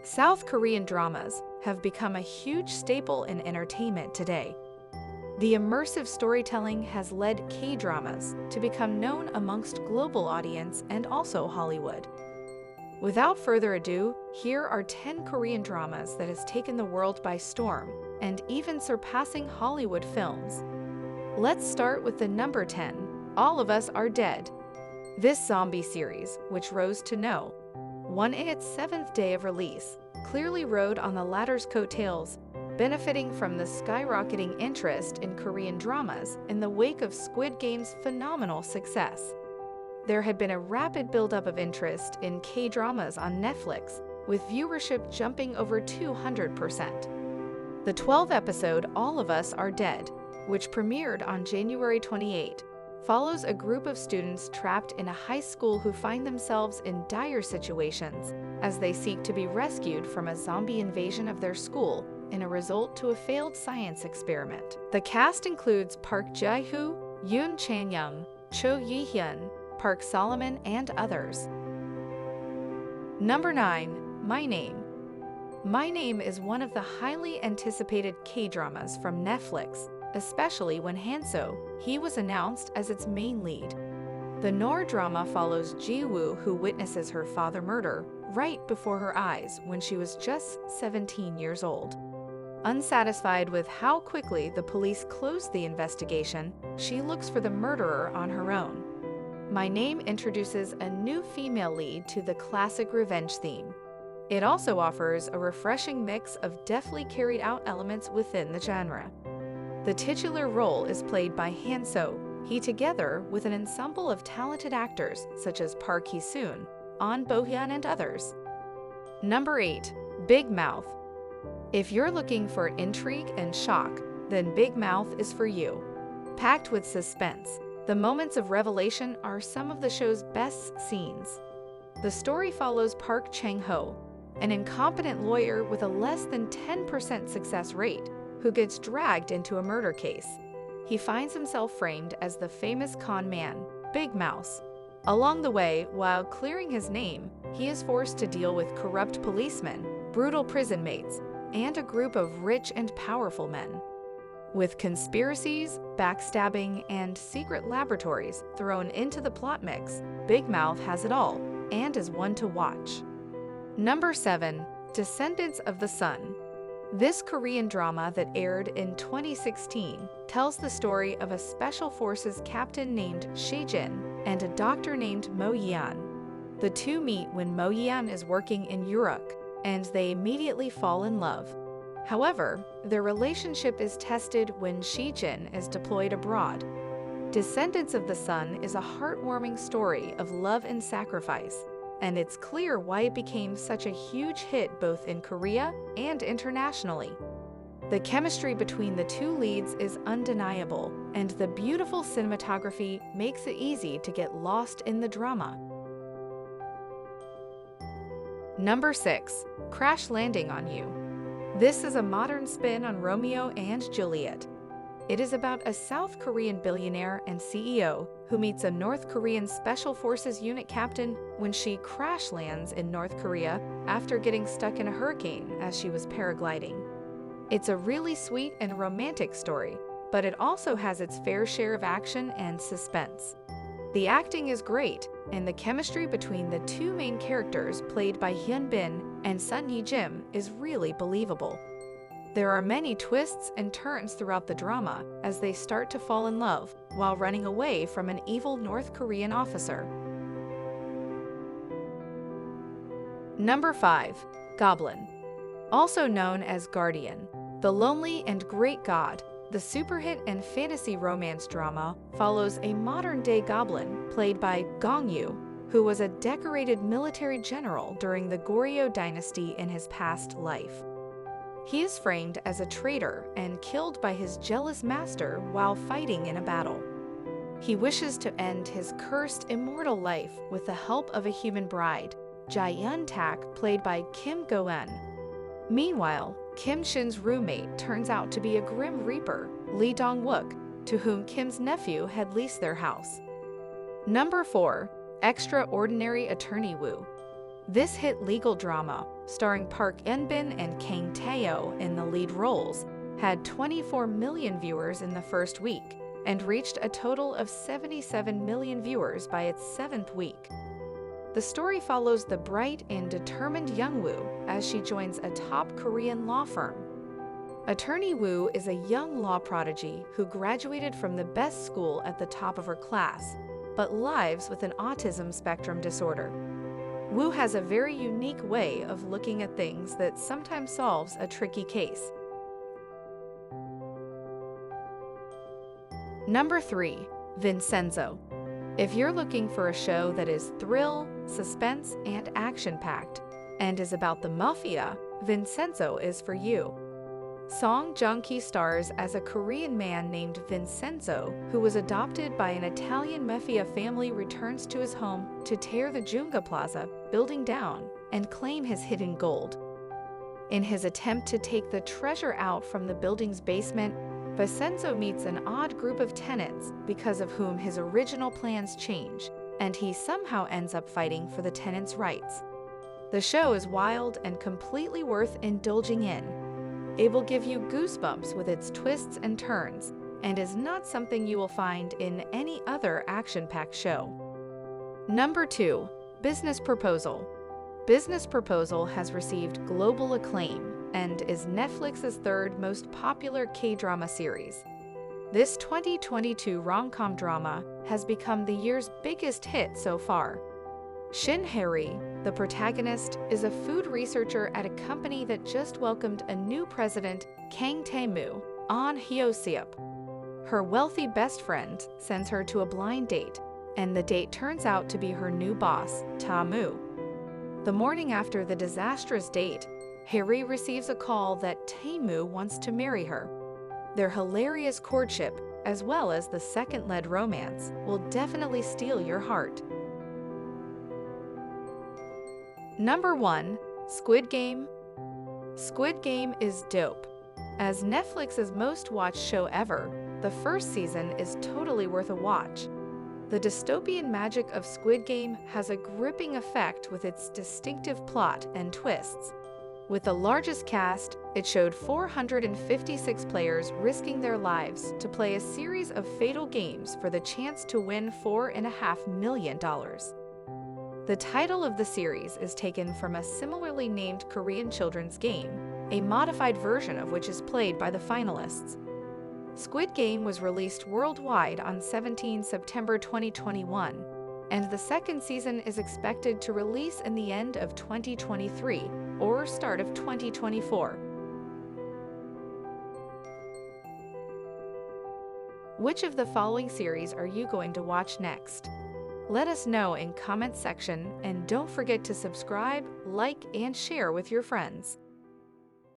South Korean dramas have become a huge staple in entertainment today. The immersive storytelling has led K-dramas to become known amongst global audience and also Hollywood. Without further ado, here are 10 Korean dramas that has taken the world by storm and even surpassing Hollywood films. Let's start with the number 10, All of Us Are Dead. This zombie series, which rose to no. 1 in its 7th day of release, clearly rode on the latter's coattails, benefiting from the skyrocketing interest in Korean dramas in the wake of Squid Game's phenomenal success. There had been a rapid buildup of interest in K-dramas on Netflix, with viewership jumping over 200%. The 12-episode All of Us Are Dead, which premiered on January 28, follows a group of students trapped in a high school who find themselves in dire situations as they seek to be rescued from a zombie invasion of their school in a result to a failed science experiment. The cast includes Park Jae-hoo, Yoon Chan-young, Cho Yi-hyun, Park Solomon, and others. Number 9. My Name. My Name is one of the highly anticipated K-dramas from Netflix, especially when He was announced as its main lead. The noir drama follows Ji-woo, who witnesses her father murder right before her eyes when she was just 17 years old. Unsatisfied with how quickly the police closed the investigation, she looks for the murderer on her own. My Name introduces a new female lead to the classic revenge theme. It also offers a refreshing mix of deftly carried out elements within the genre. The titular role is played by He together with an ensemble of talented actors such as Park Hee-soon, Ahn Bo-hyun, and others. Number 8. Big Mouth. If you're looking for intrigue and shock, then Big Mouth is for you. Packed with suspense, the moments of revelation are some of the show's best scenes. The story follows Park Chang-ho, an incompetent lawyer with a less than 10% success rate, who gets dragged into a murder case. He finds himself framed as the famous con man, Big Mouse. Along the way, while clearing his name, he is forced to deal with corrupt policemen, brutal prison mates, and a group of rich and powerful men. With conspiracies, backstabbing, and secret laboratories thrown into the plot mix, Big Mouth has it all and is one to watch. Number 7. Descendants of the Sun. This Korean drama that aired in 2016 tells the story of a special forces captain named Shejin and a doctor named Mo Yeon. The two meet when Mo Yeon is working in Uruk, and they immediately fall in love. However, their relationship is tested when Shejin is deployed abroad. Descendants of the Sun is a heartwarming story of love and sacrifice, and it's clear why it became such a huge hit both in Korea and internationally. The chemistry between the two leads is undeniable, and the beautiful cinematography makes it easy to get lost in the drama. Number 6. Crash Landing on You. This is a modern spin on Romeo and Juliet. It is about a South Korean billionaire and CEO who meets a North Korean Special Forces unit captain when she crash lands in North Korea after getting stuck in a hurricane as she was paragliding. It's a really sweet and romantic story, but it also has its fair share of action and suspense. The acting is great, and the chemistry between the two main characters played by Hyun Bin and Sun Hee-jim is really believable. There are many twists and turns throughout the drama as they start to fall in love while running away from an evil North Korean officer. Number 5. Goblin. Also known as Guardian, The Lonely and Great God, the superhit and fantasy romance drama follows a modern-day goblin played by Gong Yoo, who was a decorated military general during the Goryeo dynasty in his past life. He is framed as a traitor and killed by his jealous master while fighting in a battle. He wishes to end his cursed immortal life with the help of a human bride, Jae-eun-tak, played by Kim Go-eun. Meanwhile, Kim Shin's roommate turns out to be a grim reaper, Lee Dong-wook, to whom Kim's nephew had leased their house. Number 4. Extraordinary Attorney Woo. This hit legal drama, starring Park Eun-bin and Kang Tae-ho in the lead roles, had 24 million viewers in the first week and reached a total of 77 million viewers by its 7th week. The story follows the bright and determined young Woo as she joins a top Korean law firm. Attorney Woo is a young law prodigy who graduated from the best school at the top of her class, but lives with an autism spectrum disorder. Woo has a very unique way of looking at things that sometimes solves a tricky case. Number 3. Vincenzo. If you're looking for a show that is thrill, suspense, and action-packed, and is about the mafia, Vincenzo is for you. Song Joong-ki stars as a Korean man named Vincenzo, who was adopted by an Italian mafia family, returns to his home to tear the Junga Plaza building down and claim his hidden gold. In his attempt to take the treasure out from the building's basement, Vincenzo meets an odd group of tenants because of whom his original plans change, and he somehow ends up fighting for the tenants' rights. The show is wild and completely worth indulging in. It will give you goosebumps with its twists and turns, and is not something you will find in any other action-packed show. Number 2. Business Proposal. Business Proposal has received global acclaim and is Netflix's third most popular K-drama series. This 2022 rom-com drama has become the year's biggest hit so far. Shin Hae-ri, the protagonist, is a food researcher at a company that just welcomed a new president, Kang Tae-moo, Ahn Hyo-seop. Her wealthy best friend sends her to a blind date, and the date turns out to be her new boss, Ta-moo. The morning after the disastrous date, Hae-ri receives a call that Tae-moo wants to marry her. Their hilarious courtship, as well as the second-led romance, will definitely steal your heart. Number 1. Squid Game. Squid Game is dope. As Netflix's most-watched show ever, the first season is totally worth a watch. The dystopian magic of Squid Game has a gripping effect with its distinctive plot and twists. With the largest cast, it showed 456 players risking their lives to play a series of fatal games for the chance to win $4.5 million. The title of the series is taken from a similarly named Korean children's game, a modified version of which is played by the finalists. Squid Game was released worldwide on 17 September 2021, and the second season is expected to release in the end of 2023 or start of 2024. Which of the following series are you going to watch next? Let us know in comment section, and don't forget to subscribe, like, and share with your friends.